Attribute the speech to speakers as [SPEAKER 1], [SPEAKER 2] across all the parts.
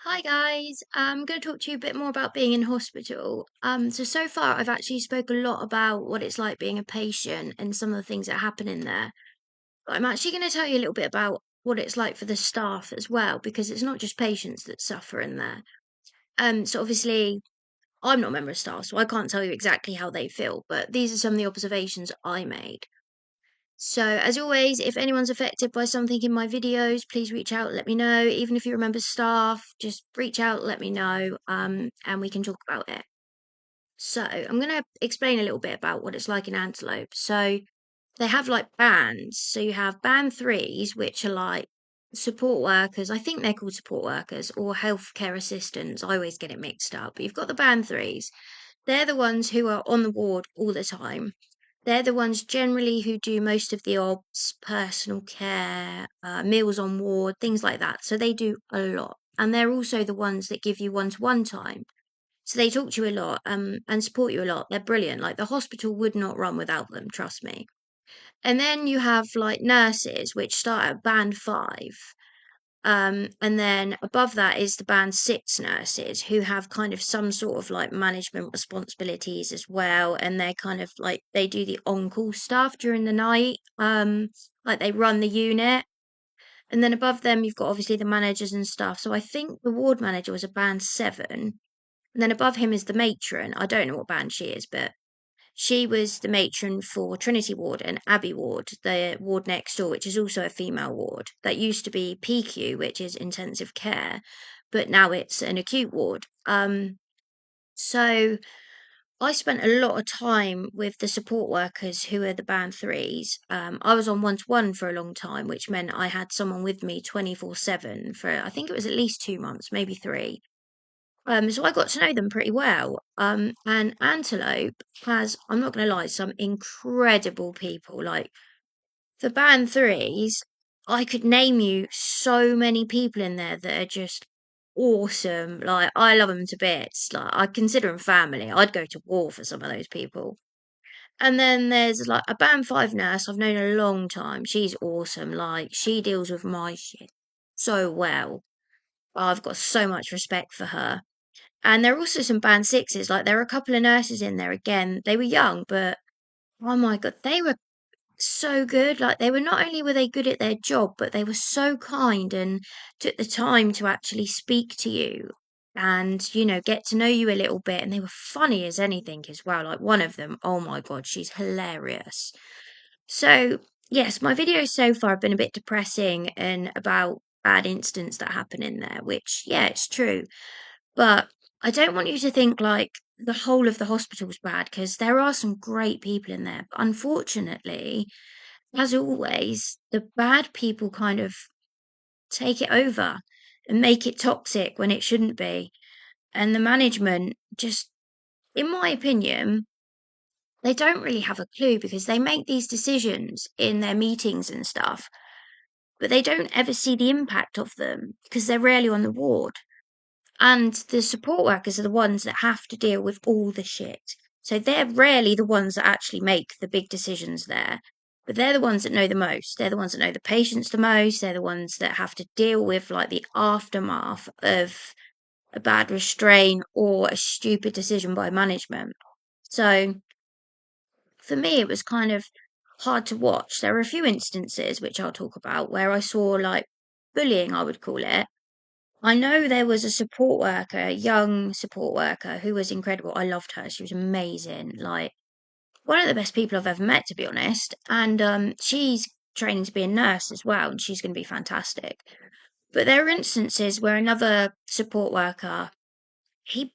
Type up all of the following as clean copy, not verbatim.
[SPEAKER 1] Hi guys, I'm going to talk to you a bit more about being in hospital. So far I've actually spoke a lot about what it's like being a patient and some of the things that happen in there. But I'm actually going to tell you a little bit about what it's like for the staff as well, because it's not just patients that suffer in there. So obviously I'm not a member of staff, so I can't tell you exactly how they feel, but these are some of the observations I made. So, as always, if anyone's affected by something in my videos, please reach out, let me know. Even if you remember staff, just reach out, let me know, and we can talk about it. So, I'm going to explain a little bit about what it's like in Antelope. So, they have like bands. So, you have band threes, which are like support workers. I think they're called support workers or healthcare assistants. I always get it mixed up. But you've got the band threes. They're the ones who are on the ward all the time. They're the ones generally who do most of the obs, personal care, meals on ward, things like that. So they do a lot. And they're also the ones that give you one-to-one time. So they talk to you a lot, and support you a lot. They're brilliant. Like the hospital would not run without them, trust me. And then you have like nurses, which start at band five. And then above that is the band six nurses who have kind of some sort of like management responsibilities as well. And they're kind of like they do the on-call stuff during the night. Like they run the unit. And then above them you've got obviously the managers and stuff. So I think the ward manager was a band seven. And then above him is the matron. I don't know what band she is, but she was the matron for Trinity Ward and Abbey Ward, the ward next door, which is also a female ward. That used to be PQ, which is intensive care, but now it's an acute ward. So I spent a lot of time with the support workers who are the band threes. I was on one-to-one for a long time, which meant I had someone with me 24/7 for I think it was at least 2 months, maybe three. So I got to know them pretty well. And Antelope has, I'm not going to lie, some incredible people. Like the band threes, I could name you so many people in there that are just awesome. Like I love them to bits. Like I consider them family. I'd go to war for some of those people. And then there's like a band five nurse I've known a long time. She's awesome. Like she deals with my shit so well. I've got so much respect for her. And there are also some band sixes. Like there are a couple of nurses in there again. They were young, but oh my god, they were so good. Like they were not only were they good at their job, but they were so kind and took the time to actually speak to you and get to know you a little bit. And they were funny as anything as well. Like one of them, oh my god, she's hilarious. So yes, my videos so far have been a bit depressing and about bad incidents that happen in there, which yeah, it's true. But I don't want you to think like the whole of the hospital's bad because there are some great people in there. But unfortunately, as always, the bad people kind of take it over and make it toxic when it shouldn't be. And the management just, in my opinion, they don't really have a clue because they make these decisions in their meetings and stuff, but they don't ever see the impact of them because they're rarely on the ward. And the support workers are the ones that have to deal with all the shit. So they're rarely the ones that actually make the big decisions there. But they're the ones that know the most. They're the ones that know the patients the most. They're the ones that have to deal with like the aftermath of a bad restraint or a stupid decision by management. So for me, it was kind of hard to watch. There are a few instances, which I'll talk about, where I saw like bullying, I would call it. I know there was a support worker, a young support worker, who was incredible. I loved her. She was amazing. Like one of the best people I've ever met, to be honest. And she's training to be a nurse as well, and she's going to be fantastic. But there are instances where another support worker, he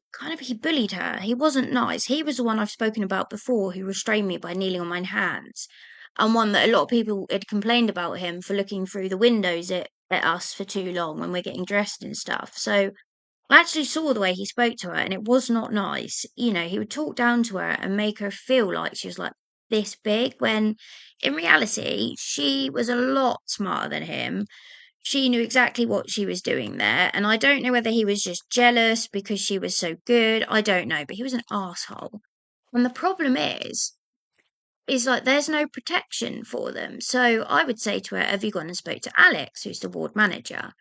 [SPEAKER 1] bullied her. He wasn't nice. He was the one I've spoken about before who restrained me by kneeling on my hands. And one that a lot of people had complained about him for looking through the windows at us for too long when we're getting dressed and stuff. So I actually saw the way he spoke to her and it was not nice. He would talk down to her and make her feel like she was like this big when in reality she was a lot smarter than him. She knew exactly what she was doing there. And I don't know whether he was just jealous because she was so good. I don't know, but he was an asshole. And the problem is like there's no protection for them. So I would say to her, have you gone and spoke to Alex, who's the ward manager?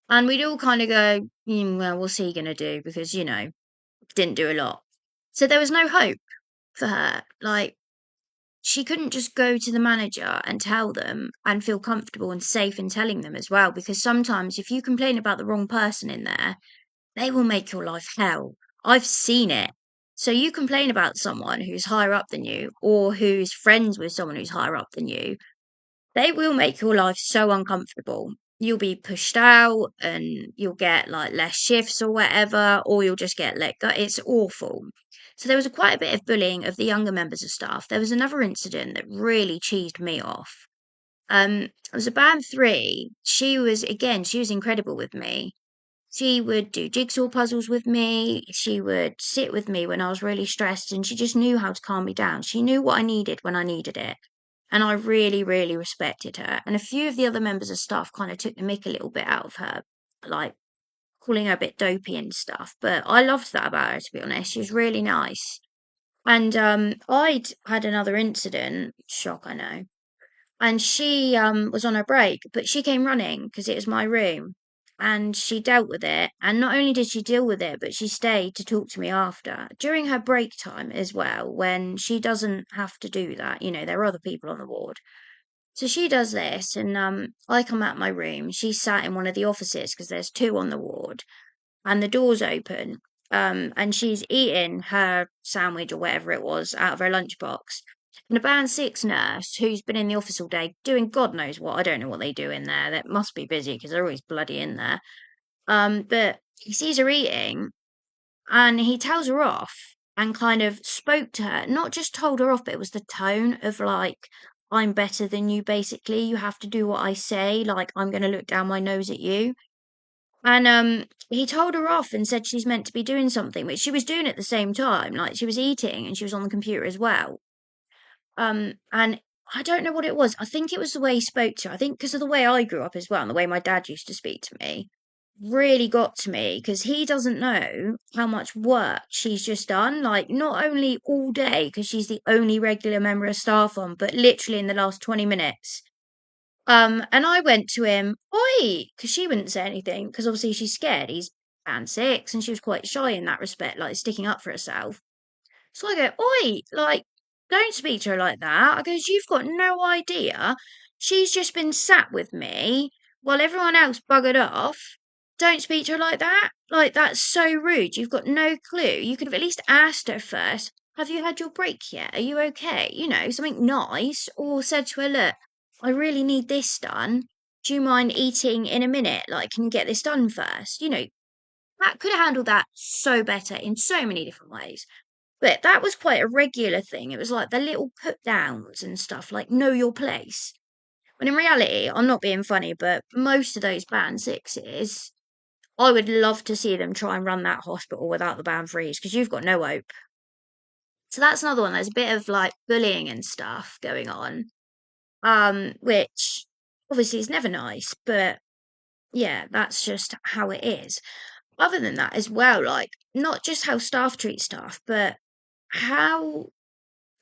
[SPEAKER 1] And we'd all kind of go, well, what's he going to do? Because, didn't do a lot. So there was no hope for her. Like, she couldn't just go to the manager and tell them and feel comfortable and safe in telling them as well. Because sometimes if you complain about the wrong person in there, they will make your life hell. I've seen it. So you complain about someone who's higher up than you or who's friends with someone who's higher up than you, they will make your life so uncomfortable. You'll be pushed out and you'll get like less shifts or whatever, or you'll just get let go. It's awful. So there was quite a bit of bullying of the younger members of staff. There was another incident that really cheesed me off. It was a band three. She was incredible with me. She would do jigsaw puzzles with me. She would sit with me when I was really stressed, and she just knew how to calm me down. She knew what I needed when I needed it. And I really, really respected her. And a few of the other members of staff kind of took the mick a little bit out of her, like calling her a bit dopey and stuff. But I loved that about her, to be honest. She was really nice. And I'd had another incident, shock, I know, and she was on her break, but she came running because it was my room, and she dealt with it. And not only did she deal with it, but she stayed to talk to me after during her break time as well, when she doesn't have to do that. There are other people on the ward. So she does this, and I come out my room. She's sat in one of the offices because there's two on the ward, and the door's open. And she's eating her sandwich or whatever it was out of her lunchbox. And a band six nurse who's been in the office all day doing God knows what. I don't know what they do in there. That must be busy because they're always bloody in there. But he sees her eating and he tells her off and kind of spoke to her. Not just told her off, but it was the tone of like, I'm better than you, basically. You have to do what I say. Like, I'm going to look down my nose at you. And he told her off and said she's meant to be doing something, which she was doing at the same time. Like she was eating and she was on the computer as well. And I don't know what it was. I think it was the way he spoke to her. I think because of the way I grew up as well and the way my dad used to speak to me really got to me because he doesn't know how much work she's just done. Like not only all day because she's the only regular member of staff on, but literally in the last 20 minutes. And I went to him, oi, because she wouldn't say anything, because obviously she's scared. He's band six, and she was quite shy in that respect, like sticking up for herself. So I go, oi, like, don't speak to her like that. I goes, you've got no idea. She's just been sat with me while everyone else buggered off. Don't speak to her like that. Like, that's so rude. You've got no clue. You could have at least asked her first, have you had your break yet? Are you okay? Something nice. Or said to her, look, I really need this done. Do you mind eating in a minute? Like, can you get this done first? That could have handled that so better in so many different ways. But that was quite a regular thing. It was like the little put downs and stuff, like know your place. When in reality, I'm not being funny, but most of those band sixes, I would love to see them try and run that hospital without the band threes because you've got no hope. So that's another one. There's a bit of like bullying and stuff going on, which obviously is never nice, but yeah, that's just how it is. Other than that, as well, like not just how staff treat staff, but how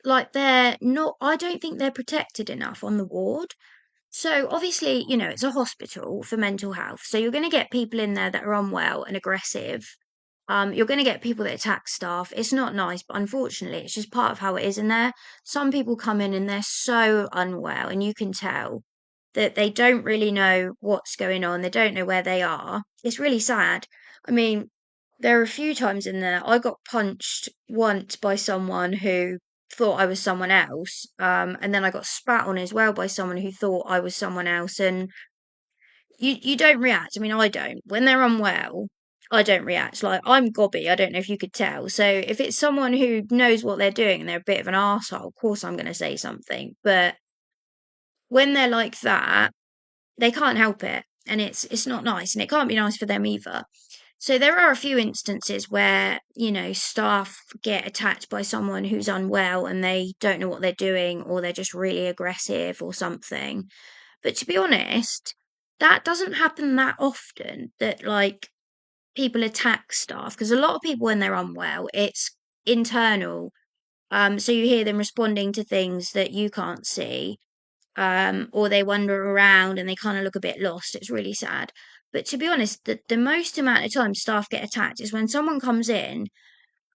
[SPEAKER 1] like they're not, I don't think they're protected enough on the ward. So obviously, it's a hospital for mental health. So you're going to get people in there that are unwell and aggressive. You're going to get people that attack staff. It's not nice, but unfortunately, it's just part of how it is in there. Some people come in and they're so unwell, and you can tell that they don't really know what's going on. They don't know where they are. It's really sad. I mean, there are a few times in there I got punched once by someone who thought I was someone else. And then I got spat on as well by someone who thought I was someone else. And you don't react. I mean, I don't. When they're unwell, I don't react. Like I'm gobby. I don't know if you could tell. So if it's someone who knows what they're doing and they're a bit of an arsehole, of course I'm going to say something. But when they're like that, they can't help it, and it's not nice, and it can't be nice for them either. So there are a few instances where staff get attacked by someone who's unwell and they don't know what they're doing, or they're just really aggressive or something. But to be honest, that doesn't happen that often, that like people attack staff, because a lot of people when they're unwell, it's internal. So you hear them responding to things that you can't see, or they wander around and they kind of look a bit lost. It's really sad. But to be honest, the most amount of time staff get attacked is when someone comes in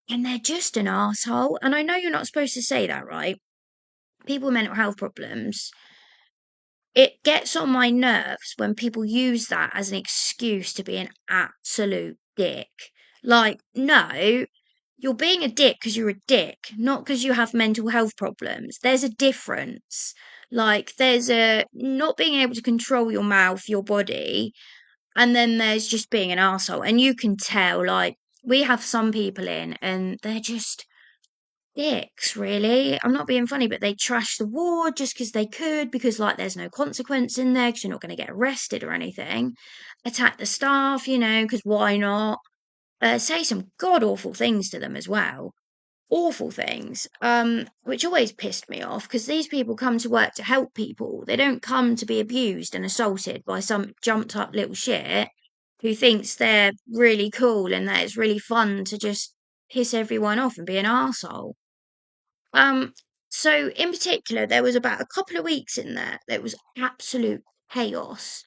[SPEAKER 1] and they're just an asshole. And I know you're not supposed to say that, right? People with mental health problems, it gets on my nerves when people use that as an excuse to be an absolute dick. Like, no, you're being a dick because you're a dick, not because you have mental health problems. There's a difference. Like, there's a not being able to control your mouth, your body, and then there's just being an asshole. And you can tell, like, we have some people in and they're just dicks, really. I'm not being funny, but they trash the ward just because they could, because, like, there's no consequence in there because you're not going to get arrested or anything. Attack the staff, because why not? Say some god awful things to them as well. Awful things, which always pissed me off because these people come to work to help people. They don't come to be abused and assaulted by some jumped up little shit who thinks they're really cool and that it's really fun to just piss everyone off and be an arsehole. Um, so in particular, there was about a couple of weeks in there that was absolute chaos.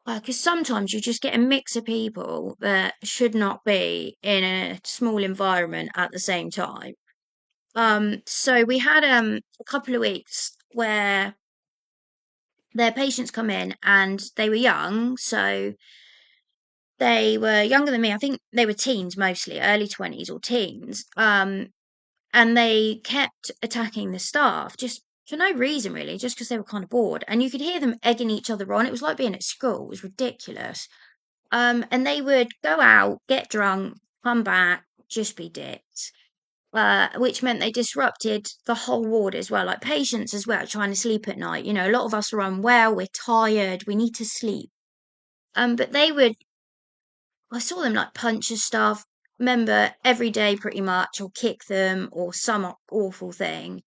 [SPEAKER 1] Because sometimes you just get a mix of people that should not be in a small environment at the same time. So we had a couple of weeks where their patients come in and they were young, so they were younger than me. I think they were teens mostly, early 20s or teens. And they kept attacking the staff just for no reason really, just because they were kind of bored. And you could hear them egging each other on. It was like being at school. It was ridiculous. And they would go out, get drunk, come back, just be dicks. Which meant they disrupted the whole ward as well, like patients as well, trying to sleep at night. A lot of us are unwell, we're tired, we need to sleep. But I saw them like punch a staff member every day pretty much, or kick them, or some awful thing.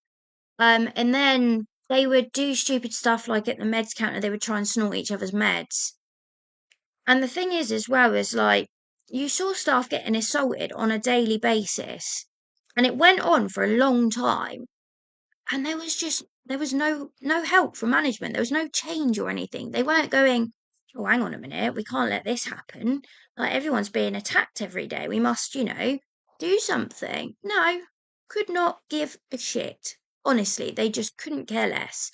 [SPEAKER 1] And then they would do stupid stuff like at the meds counter, they would try and snort each other's meds. And the thing is, as well, is like you saw staff getting assaulted on a daily basis, and it went on for a long time. And there was no help from management. There was no change or anything. They weren't going, oh, hang on a minute, we can't let this happen. Like everyone's being attacked every day. We must, do something. No, could not give a shit. Honestly, they just couldn't care less.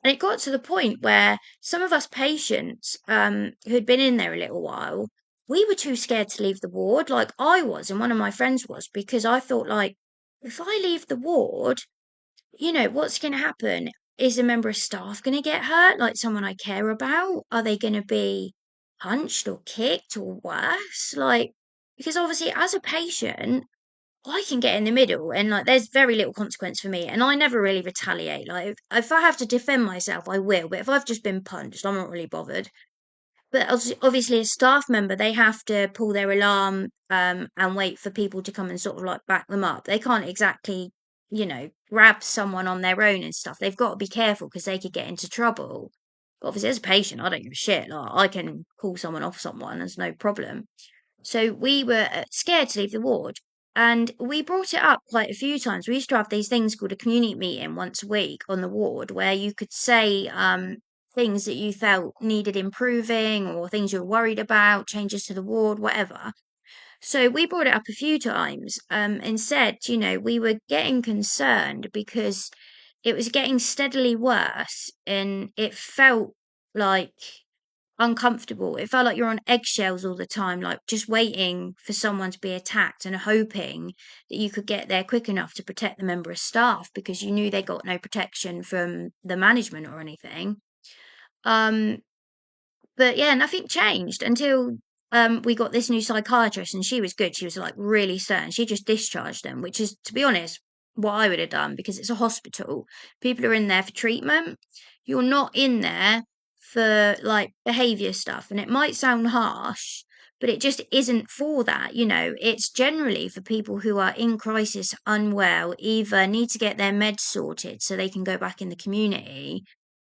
[SPEAKER 1] And it got to the point where some of us patients, who had been in there a little while, we were too scared to leave the ward. Like I was, and one of my friends was, because I thought, like, if I leave the ward, what's going to happen? Is a member of staff going to get hurt? Like someone I care about? Are they going to be punched or kicked or worse? Like, because obviously, as a patient, I can get in the middle and like there's very little consequence for me and I never really retaliate. Like if I have to defend myself, I will. But if I've just been punched, I'm not really bothered. But obviously, as staff member, they have to pull their alarm and wait for people to come and sort of like back them up. They can't exactly, grab someone on their own and stuff. They've got to be careful because they could get into trouble. But obviously, as a patient, I don't give a shit. Like I can call someone off someone, there's no problem. So we were scared to leave the ward. And we brought it up quite a few times. We used to have these things called a community meeting once a week on the ward where you could say things that you felt needed improving or things you were worried about, changes to the ward, whatever. So we brought it up a few times and said, we were getting concerned because it was getting steadily worse and it felt like uncomfortable. It felt like you're on eggshells all the time, like just waiting for someone to be attacked and hoping that you could get there quick enough to protect the member of staff because you knew they got no protection from the management or anything. Um, but yeah, nothing changed until we got this new psychiatrist, and she was good. She was like really certain. She just discharged them, which is, to be honest, what I would have done because it's a hospital. People are in there for treatment. You're not in there for like behavior stuff, and it might sound harsh, but it just isn't for that. It's generally for people who are in crisis, unwell, either need to get their meds sorted so they can go back in the community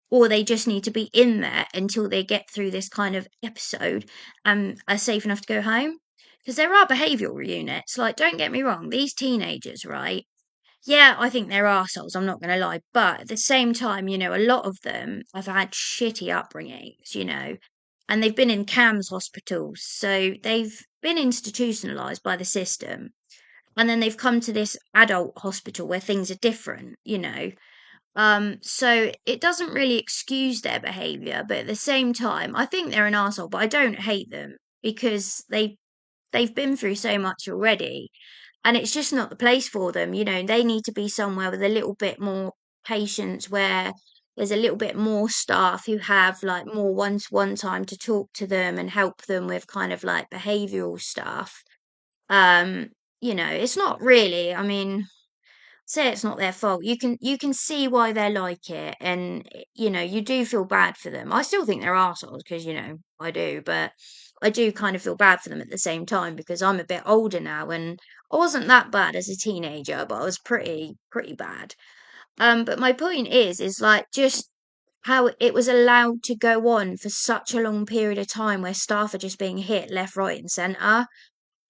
[SPEAKER 1] or they just need to be in there until they get through this kind of episode and are safe enough to go home. Because there are behavioural units, like, don't get me wrong, these teenagers, right? Yeah, I think they're arseholes, I'm not going to lie. But at the same time, a lot of them have had shitty upbringings, and they've been in CAMS hospitals. So they've been institutionalized by the system. And then they've come to this adult hospital where things are different, you know. So it doesn't really excuse their behavior, but at the same time, I think they're an arsehole, but I don't hate them because they've been through so much already, and it's just not the place for them. You know, they need to be somewhere with a little bit more patience, where there's a little bit more staff who have like more one-to-one time to talk to them and help them with kind of like behavioral stuff. Um, you know, it's not really, I mean, say it's not their fault. You can see why they're like it, and you know, you do feel bad for them. I still think they're assholes because, you know, I do, but I do kind of feel bad for them at the same time because I'm a bit older now, and I wasn't that bad as a teenager, but I was pretty bad. But my point is like just how it was allowed to go on for such a long period of time where staff are just being hit left, right, and centre.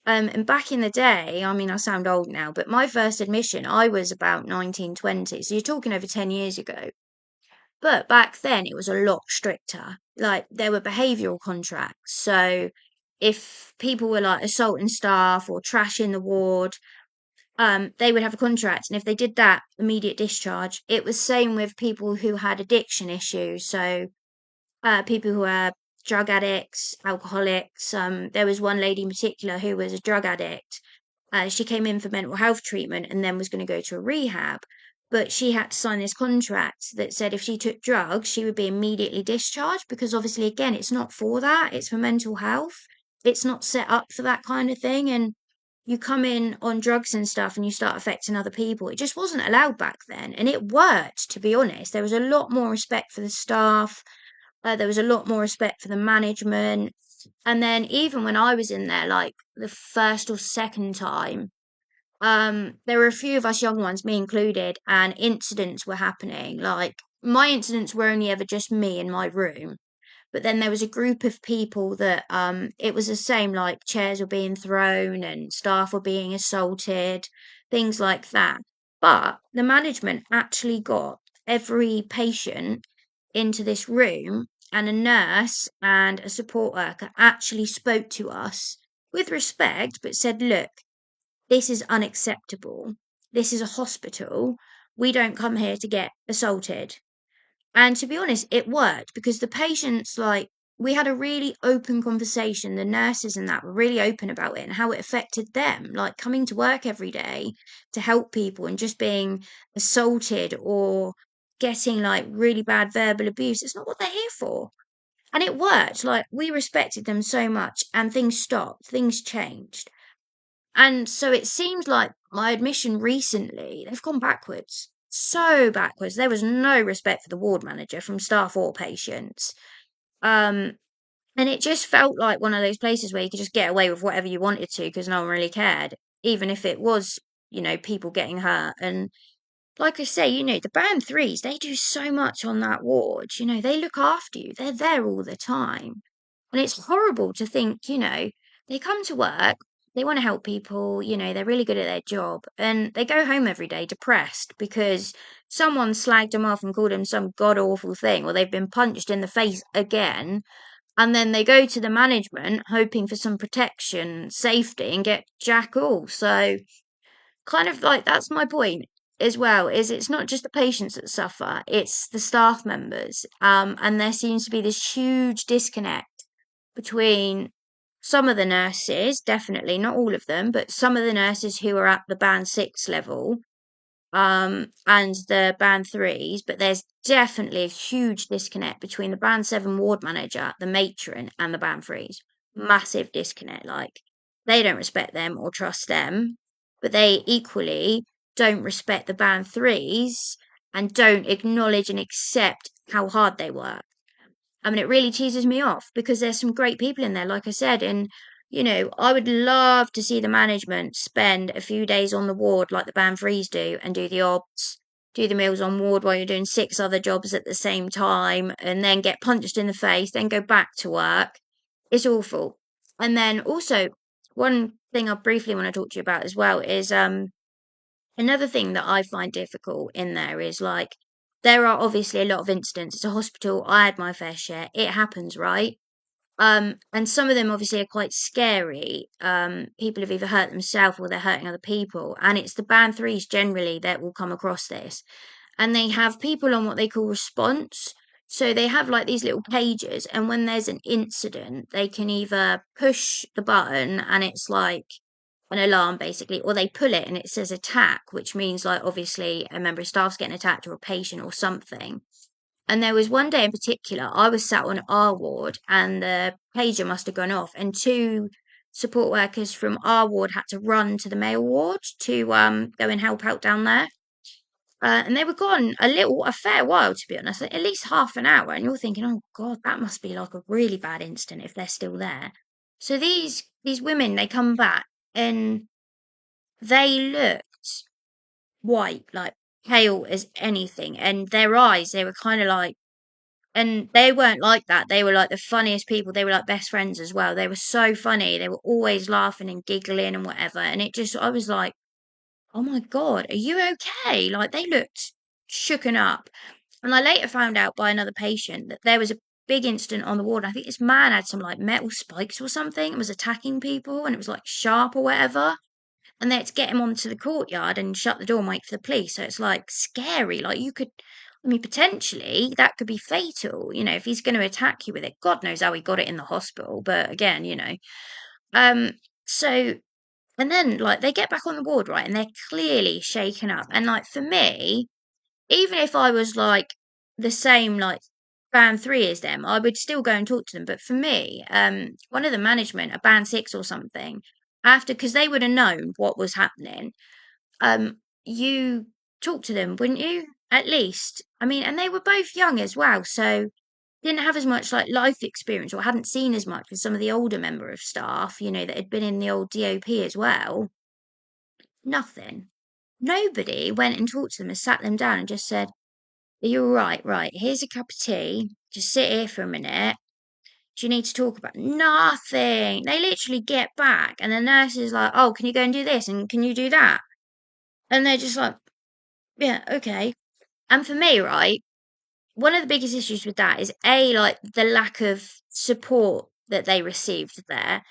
[SPEAKER 1] And back in the day, I mean, I sound old now, but my first admission, I was about 19, 20. So you're talking over 10 years ago. But back then, it was a lot stricter. Like, there were behavioural contracts. So if people were like assaulting staff or trashing the ward, they would have a contract. And if they did that, immediate discharge. It was same with people who had addiction issues. So people who are drug addicts, alcoholics. There was one lady in particular who was a drug addict. She came in for mental health treatment and then was going to go to a rehab. But she had to sign this contract that said if she took drugs, she would be immediately discharged because obviously, again, it's not for that, it's for mental health. It's not set up for that kind of thing. And you come in on drugs and stuff and you start affecting other people. It just wasn't allowed back then. And it worked, to be honest. There was a lot more respect for the staff, there was a lot more respect for the management. And then even when I was in there, like the first or second time, there were a few of us young ones, me included, and incidents were happening. Like my incidents were only ever just me in my room. But then there was a group of people that it was the same, like chairs were being thrown and staff were being assaulted, things like that. But the management actually got every patient into this room, and a nurse and a support worker actually spoke to us with respect, but said, look, this is unacceptable. This is a hospital. We don't come here to get assaulted. And to be honest, it worked because the patients, like, we had a really open conversation. The nurses and that were really open about it and how it affected them, like coming to work every day to help people and just being assaulted or getting like really bad verbal abuse. It's not what they're here for. And it worked. Like, we respected them so much and things stopped, things changed. And so it seems like my admission recently, they've gone backwards. So backwards. There was no respect for the ward manager from staff or patients. Um, and it just felt like one of those places where you could just get away with whatever you wanted to because no one really cared, even if it was, you know, people getting hurt. And like I say, you know, the band threes, they do so much on that ward. You know, they look after you, they're there all the time. And it's horrible to think, you know, they come to work, they want to help people, you know, they're really good at their job, and they go home every day depressed because someone slagged them off and called them some god awful thing, or they've been punched in the face again. And then they go to the management hoping for some protection, safety, and get jack all. So, kind of like that's my point as well, is it's not just the patients that suffer, it's the staff members. And there seems to be this huge disconnect between some of the nurses, definitely not all of them, but some of the nurses who are at the band six level, and the band threes, but there's definitely a huge disconnect between the band seven ward manager, the matron, and the band threes. Massive disconnect. Like, they don't respect them or trust them, but they equally don't respect the band threes and don't acknowledge and accept how hard they work. I mean, it really cheeses me off because there's some great people in there, like I said. And, you know, I would love to see the management spend a few days on the ward like the band frees do and do the obs, do the meals on ward while you're doing six other jobs at the same time, and then get punched in the face, then go back to work. It's awful. And then also, one thing I briefly want to talk to you about as well is another thing that I find difficult in there is like there are obviously a lot of incidents. It's a hospital. I had my fair share. It happens, right? And some of them obviously are quite scary. People have either hurt themselves or they're hurting other people. And it's the band threes generally that will come across this. And they have people on what they call response. So they have like these little pages, and when there's an incident, they can either push the button and it's like an alarm basically, or they pull it and it says attack, which means like obviously a member of staff's getting attacked or a patient or something. And there was one day in particular, I was sat on our ward and the pager must have gone off, and two support workers from our ward had to run to the male ward to go and help out down there. And they were gone a fair while, to be honest, at least half an hour. And you're thinking, oh God, that must be like a really bad incident if they're still there. So these women, they come back and they looked white, like pale as anything. And their eyes, they were kind of like, and they weren't like that. They were like the funniest people. They were like best friends as well. They were so funny. They were always laughing and giggling and whatever. And it just, I was like, oh my God, are you okay? Like they looked shooken up. And I later found out by another patient that there was a big incident on the ward. I think this man had some like metal spikes or something and was attacking people, and it was like sharp or whatever. And they had to get him onto the courtyard and shut the door and wait for the police. So it's like scary. Like you could, I mean, potentially that could be fatal, if he's going to attack you with it. God knows how he got it in the hospital. But again, Um, so, and then like they get back on the ward, right? And they're clearly shaken up. And like for me, even if I was like the same, like band three as them, I would still go and talk to them. But for me, one of the management, a band six or something, after, because they would have known what was happening, you talk to them, wouldn't you? At least. I mean, and they were both young as well, so didn't have as much like life experience or hadn't seen as much as some of the older member of staff, that had been in the old DOP as well. Nothing. Nobody went and talked to them and sat them down and just said, are you all right? Right, here's a cup of tea. Just sit here for a minute. Do you need to talk about nothing? They literally get back and the nurse is like, oh, can you go and do this? And can you do that? And they're just like, yeah, okay. And for me, right, one of the biggest issues with that is like the lack of support that they received there.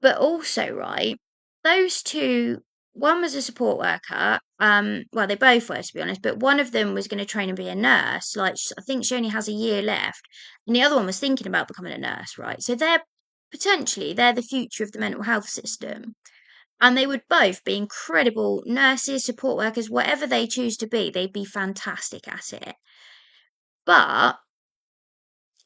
[SPEAKER 1] But also, right, those two, one was a support worker. Well, they both were, to be honest, but one of them was going to train and be a nurse. Like, I think she only has a year left. And the other one was thinking about becoming a nurse, right? So they're the future of the mental health system. And they would both be incredible nurses, support workers, whatever they choose to be, they'd be fantastic at it. But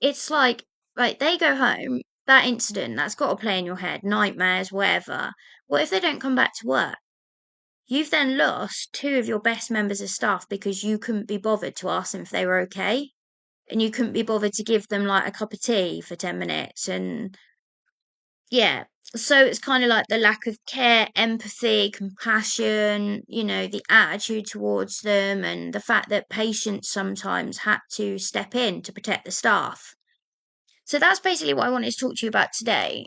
[SPEAKER 1] it's like, right, they go home, that incident, that's got to play in your head, nightmares, whatever. What if they don't come back to work? You've then lost two of your best members of staff because you couldn't be bothered to ask them if they were okay. And you couldn't be bothered to give them like a cup of tea for 10 minutes. And yeah, so it's kind of like the lack of care, empathy, compassion, the attitude towards them, and the fact that patients sometimes had to step in to protect the staff. So that's basically what I wanted to talk to you about today.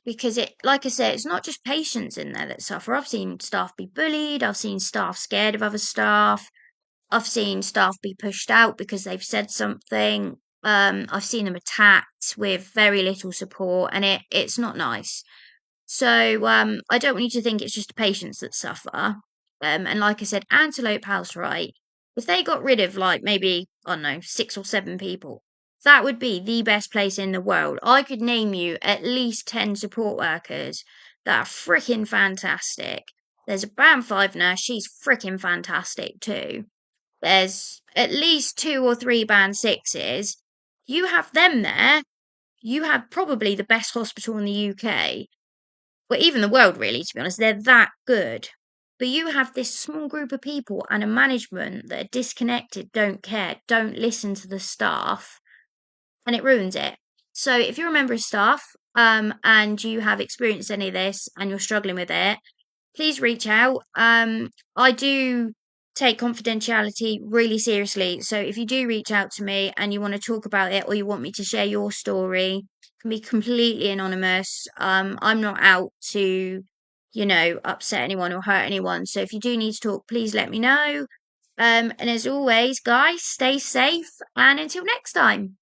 [SPEAKER 1] Because like I said, it's not just patients in there that suffer. I've seen staff be bullied. I've seen staff scared of other staff. I've seen staff be pushed out because they've said something. I've seen them attacked with very little support, and it's not nice. So I don't want you to think it's just the patients that suffer. And like I said, Antelope House, right? If they got rid of like maybe, I don't know, 6 or 7 people, that would be the best place in the world. I could name you at least 10 support workers that are freaking fantastic. There's a band 5 nurse, she's freaking fantastic too. There's at least 2 or 3 band 6s. You have them there, you have probably the best hospital in the UK, well, even the world, really, to be honest. They're that good. But you have this small group of people and a management that are disconnected, don't care, don't listen to the staff, and it ruins it. So if you're a member of staff, and you have experienced any of this and you're struggling with it, please reach out. I do take confidentiality really seriously. So if you do reach out to me and you want to talk about it or you want me to share your story, it can be completely anonymous. I'm not out to, upset anyone or hurt anyone. So if you do need to talk, please let me know. And as always, guys, stay safe and until next time.